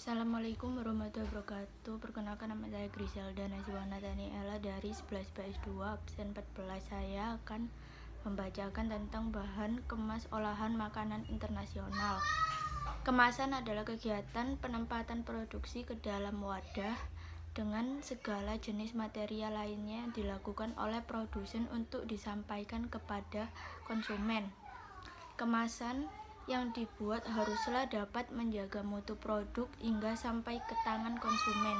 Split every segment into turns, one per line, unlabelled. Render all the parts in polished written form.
Assalamualaikum warahmatullahi wabarakatuh. Perkenalkan, nama saya Griselda Naziwana Daniela dari 11 PS2 absen 14. Saya akan membacakan tentang bahan kemas olahan makanan internasional. Kemasan adalah kegiatan penempatan produksi ke dalam wadah dengan segala jenis material lainnya yang dilakukan oleh produsen untuk disampaikan kepada konsumen. Kemasan yang dibuat haruslah dapat menjaga mutu produk hingga sampai ke tangan konsumen.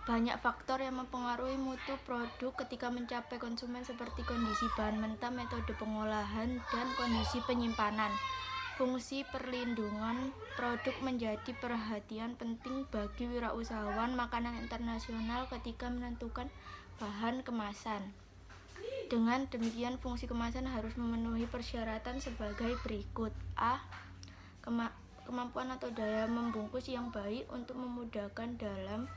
Banyak faktor yang mempengaruhi mutu produk ketika mencapai konsumen, seperti kondisi bahan mentah, metode pengolahan, dan kondisi penyimpanan. Fungsi perlindungan produk menjadi perhatian penting bagi wirausahawan makanan internasional ketika menentukan bahan kemasan. Dengan demikian, fungsi kemasan harus memenuhi persyaratan sebagai berikut. A. Kemampuan atau daya membungkus yang baik untuk memudahkan dalam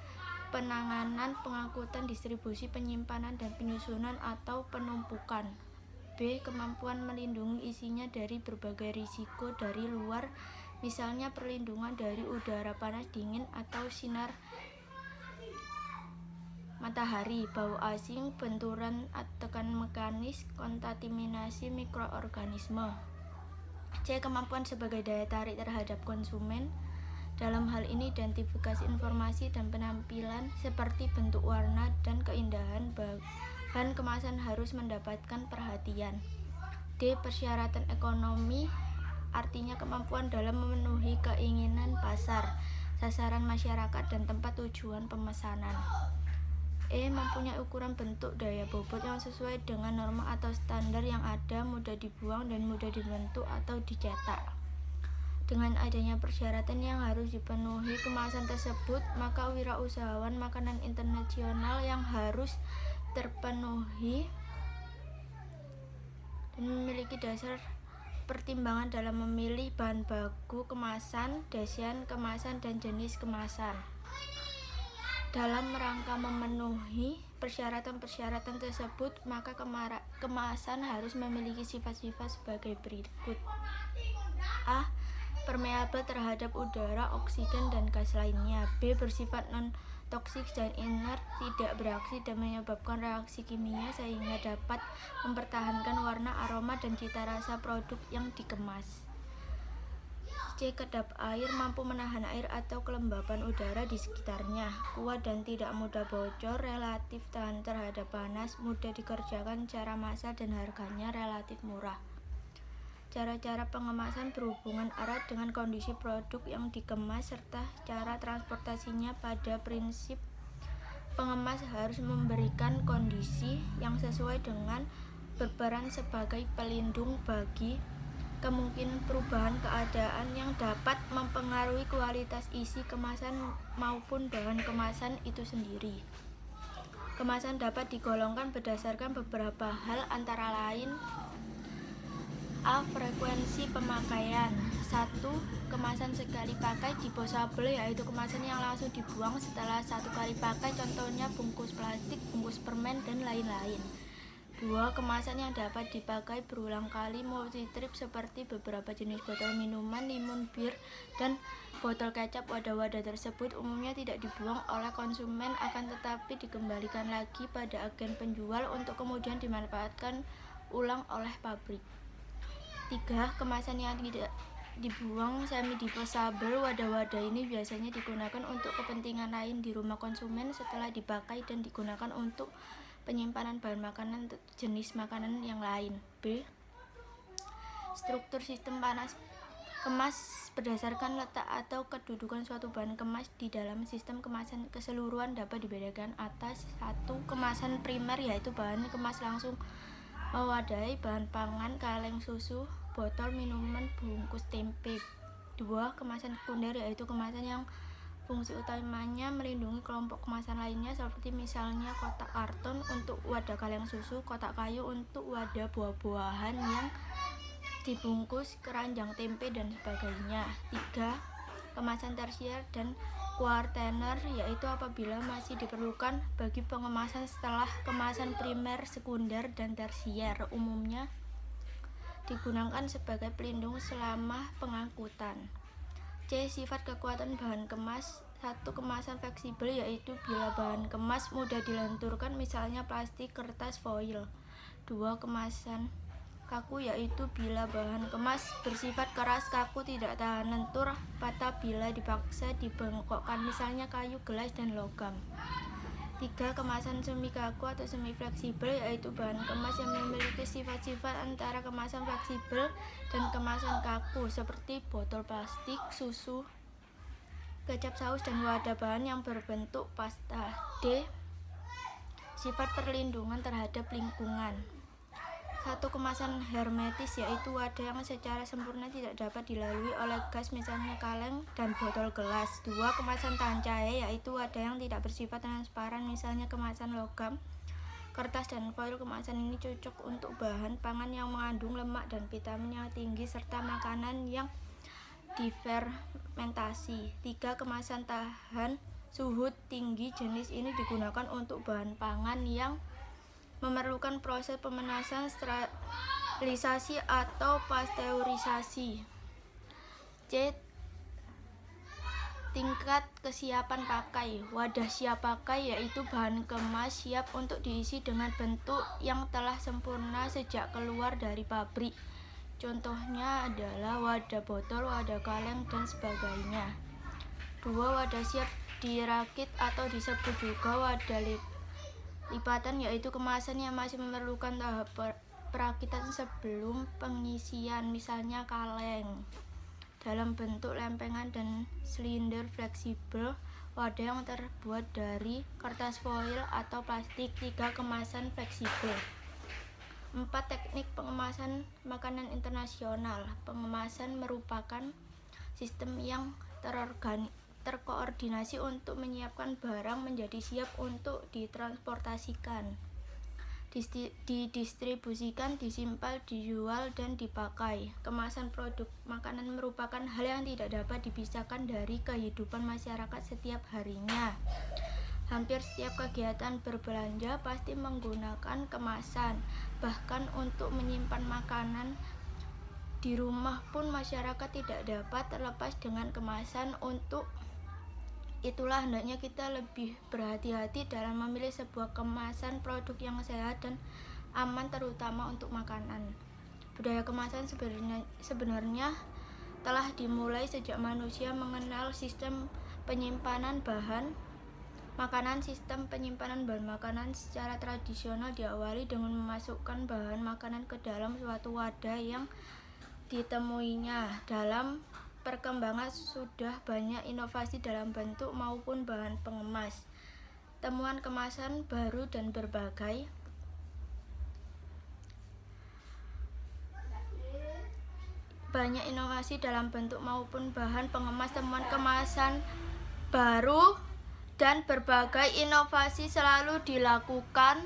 penanganan, pengangkutan, distribusi, penyimpanan, dan penyusunan atau penumpukan. B. Kemampuan melindungi isinya dari berbagai risiko dari luar, misalnya perlindungan dari udara panas, dingin, atau sinar matahari, bau asing, benturan tekan mekanis, kontaminasi mikroorganisme. C. Kemampuan sebagai daya tarik terhadap konsumen. Dalam hal ini, identifikasi informasi dan penampilan seperti bentuk, warna, dan keindahan bahan kemasan harus mendapatkan perhatian. D. Persyaratan ekonomi, artinya kemampuan dalam memenuhi keinginan pasar, sasaran masyarakat, dan tempat tujuan pemesanan. E. Mempunyai ukuran, bentuk, daya bobot yang sesuai dengan norma atau standar yang ada, mudah dibuang dan mudah dibentuk atau dicetak. Dengan adanya persyaratan yang harus dipenuhi kemasan tersebut, maka wirausahawan makanan internasional yang harus terpenuhi dan memiliki dasar pertimbangan dalam memilih bahan baku kemasan, desain kemasan, dan jenis kemasan. Dalam rangka memenuhi persyaratan-persyaratan tersebut, maka kemasan harus memiliki sifat-sifat sebagai berikut. A. Permeabel terhadap udara, oksigen, dan gas lainnya. B. Bersifat non-toksik dan inert, tidak bereaksi dan menyebabkan reaksi kimia sehingga dapat mempertahankan warna, aroma, dan cita rasa produk yang dikemas. C. Kedap air, mampu menahan air atau kelembapan udara di sekitarnya, kuat dan tidak mudah bocor, relatif tahan terhadap panas, mudah dikerjakan secara massal, dan harganya relatif murah. Cara-cara pengemasan berhubungan erat dengan kondisi produk yang dikemas serta cara transportasinya. Pada prinsip, pengemas harus memberikan kondisi yang sesuai dengan berperan sebagai pelindung bagi kemungkinan perubahan keadaan yang dapat mempengaruhi kualitas isi kemasan maupun bahan kemasan itu sendiri. Kemasan dapat digolongkan berdasarkan beberapa hal, antara lain: A. Frekuensi pemakaian. 1. Kemasan sekali pakai disposable, yaitu kemasan yang langsung dibuang setelah satu kali pakai, contohnya bungkus plastik, bungkus permen, dan lain-lain. 2. Kemasan yang dapat dipakai berulang kali, multi-trip, seperti beberapa jenis botol minuman, limun, bir, dan botol kecap. Wadah-wadah tersebut umumnya tidak dibuang oleh konsumen, akan tetapi dikembalikan lagi pada agen penjual untuk kemudian dimanfaatkan ulang oleh pabrik. 3. Kemasan yang tidak dibuang, semi-disposable. Wadah-wadah ini biasanya digunakan untuk kepentingan lain di rumah konsumen setelah dipakai dan digunakan untuk penyimpanan bahan makanan jenis makanan yang lain. B. Struktur sistem panas kemas. Berdasarkan letak atau kedudukan suatu bahan kemas di dalam sistem kemasan keseluruhan dapat dibedakan atas. 1. Kemasan primer, yaitu bahan kemas langsung mewadahi bahan pangan, kaleng susu, botol minuman, bungkus tempe. 2. Kemasan sekunder, yaitu kemasan yang fungsi utamanya melindungi kelompok kemasan lainnya, seperti misalnya kotak karton untuk wadah kaleng susu, kotak kayu untuk wadah buah-buahan yang dibungkus, keranjang tempe, dan sebagainya. 3. Kemasan tersier dan kuartener, yaitu apabila masih diperlukan bagi pengemasan setelah kemasan primer, sekunder, dan tersier. Umumnya digunakan sebagai pelindung selama pengangkutan. C. Sifat kekuatan bahan kemas. 1. Kemasan fleksibel, yaitu bila bahan kemas mudah dilenturkan, misalnya plastik, kertas, foil. 2. Kemasan kaku, yaitu bila bahan kemas bersifat keras, kaku, tidak tahan lentur, patah bila dipaksa dibengkokkan, misalnya kayu, gelas, dan logam. 3. Kemasan semi kaku atau semi fleksibel, yaitu bahan kemas yang memiliki sifat-sifat antara kemasan fleksibel dan kemasan kaku, seperti botol plastik, susu, kecap saus, dan wadah bahan yang berbentuk pasta. D. Sifat perlindungan terhadap lingkungan. 1. Kemasan hermetis, yaitu wadah yang secara sempurna tidak dapat dilalui oleh gas, misalnya kaleng dan botol gelas. 2. Kemasan tahan cahaya, yaitu wadah yang tidak bersifat transparan, misalnya kemasan logam, kertas, dan foil. Kemasan ini cocok untuk bahan pangan yang mengandung lemak dan vitamin yang tinggi, serta makanan yang difermentasi. 3. Kemasan tahan suhu tinggi, jenis ini digunakan untuk bahan pangan yang memerlukan proses pemanasan, sterilisasi, atau pasteurisasi. C. Tingkat kesiapan pakai. Wadah siap pakai, yaitu bahan kemas siap untuk diisi dengan bentuk yang telah sempurna sejak keluar dari pabrik. Contohnya adalah wadah botol, wadah kaleng, dan sebagainya. 2. Wadah siap dirakit atau disebut juga wadah lipatan, yaitu kemasan yang masih memerlukan tahap perakitan sebelum pengisian, misalnya kaleng, dalam bentuk lempengan dan silinder fleksibel, wadah yang terbuat dari kertas foil atau plastik. 3. Kemasan fleksibel. 4. Teknik pengemasan makanan internasional. Pengemasan merupakan sistem yang terkoordinasi untuk menyiapkan barang menjadi siap untuk ditransportasikan, didistribusikan, disimpan, dijual, dan dipakai. Kemasan produk makanan merupakan hal yang tidak dapat dipisahkan dari kehidupan masyarakat setiap harinya. Hampir setiap kegiatan berbelanja pasti menggunakan kemasan, bahkan untuk menyimpan makanan di rumah pun masyarakat tidak dapat terlepas dengan kemasan. Untuk itulah hendaknya kita lebih berhati-hati dalam memilih sebuah kemasan produk yang sehat dan aman, terutama untuk makanan. Budaya kemasan sebenarnya telah dimulai sejak manusia mengenal sistem penyimpanan bahan makanan. Sistem penyimpanan bahan makanan secara tradisional diawali dengan memasukkan bahan makanan ke dalam suatu wadah yang ditemuinya. Dalam perkembangan sudah banyak inovasi dalam bentuk maupun bahan pengemas, temuan kemasan baru, dan berbagai banyak inovasi dalam bentuk maupun bahan pengemas, temuan kemasan baru, dan berbagai inovasi selalu dilakukan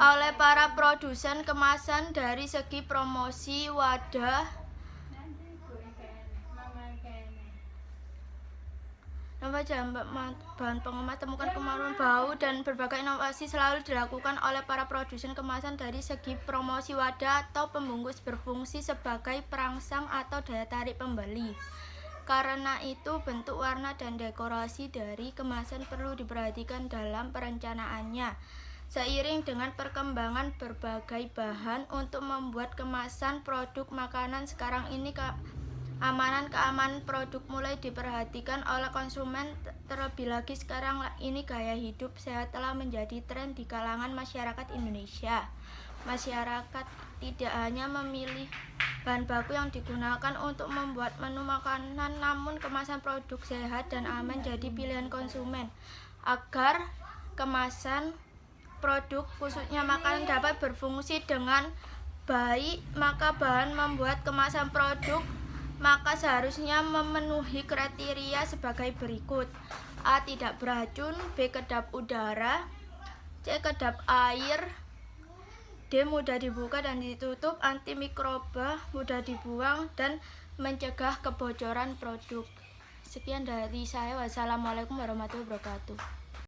oleh para produsen kemasan dari segi promosi wadah, bahan pengemas, temukan kemasan bau, dan berbagai inovasi selalu dilakukan oleh para produsen kemasan dari segi promosi wadah atau pembungkus berfungsi sebagai perangsang atau daya tarik pembeli. Karena itu, bentuk, warna, dan dekorasi dari kemasan perlu diperhatikan dalam perencanaannya. Seiring dengan perkembangan berbagai bahan untuk membuat kemasan produk makanan sekarang ini, keamanan produk mulai diperhatikan oleh konsumen. Terlebih lagi sekarang ini gaya hidup sehat telah menjadi tren di kalangan masyarakat Indonesia. Masyarakat tidak hanya memilih bahan baku yang digunakan untuk membuat menu makanan, namun kemasan produk sehat dan aman jadi pilihan konsumen. Agar kemasan produk, khususnya makanan, dapat berfungsi dengan baik, maka bahan membuat kemasan produk maka seharusnya memenuhi kriteria sebagai berikut: A. Tidak beracun, B. Kedap udara, C. Kedap air, D. Mudah dibuka dan ditutup, antimikroba, mudah dibuang, dan mencegah kebocoran produk. Sekian dari saya. Wassalamualaikum warahmatullahi wabarakatuh.